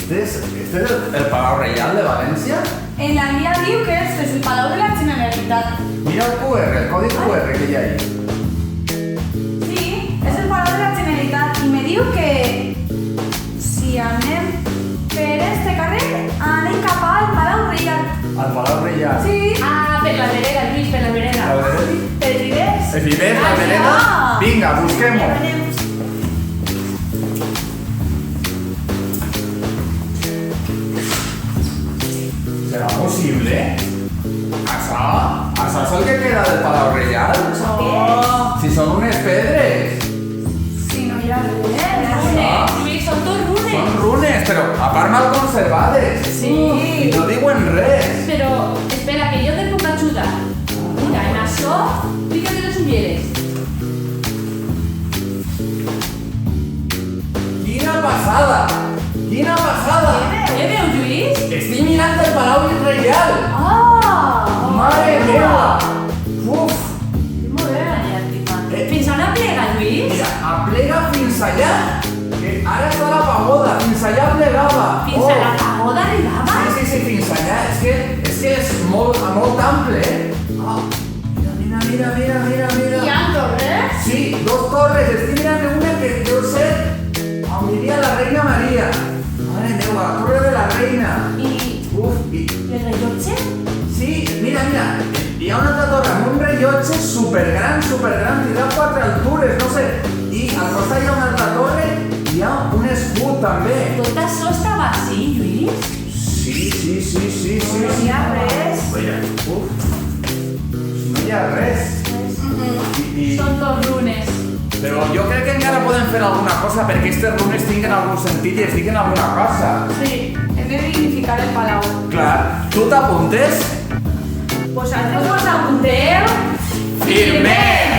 Este es el Palau Reial de València? En la guia diu que este és el Palau de la Generalitat. Mira el QR, el codi QR que hi ha ahí. Sí, és el Palau de la Generalitat i me diu que si anem per este carrer anem cap al Palau Reial. Al Palau Reial. Sí. Ah, per la vereda, Lluís, per la vereda. A veure. Per Ribes. ¿Es Vives, la vereda? Vinga, busquem-ho. ¿Será posible? ¿Això és el que queda del Palau Reial? Oh. Si són unes pedres. Si no hi ha res. Ah. Lluís, són dos runes. Són runes, però a part mal conservades. Sí. I no diuen res. Però, espera, que jo te puc ajudar. Mira, en això, fíjate les ulleres. Quina passada! Quina passada! Què veus, Lluís? Estic mirant el Palau Reial. Ah! Mare meva! Uf! Que modern. Fins on aplega, Lluís? Mira, aplega fins allà, que ara està la pagoda, fins allà plegava. Fins a la pagoda arribava? Sí, fins allà, és que és molt ample, Oh, mira. Hi ha torres? Sí, dos torres, estic mirant una que deu ser on vivia la reina Maria. Mare meva, la torre de la reina. I el rellotge? Sí, mira, hi ha una altra torre amb un rellotge supergran, i de 4 altures, no sé. I al costat hi ha una altra torre i hi ha un escut també. Tot això està vací, Lluís? Sí. No hi ha res. Mira, no hi ha res. Són dos runes. Però jo crec que encara podem fer alguna cosa perquè aquestes runes tinguin algun sentit i es diguin alguna cosa. Sí, hem de dignificar el palau. Clar, tu t'apuntes? Vosaltres us apunteu? Firmem!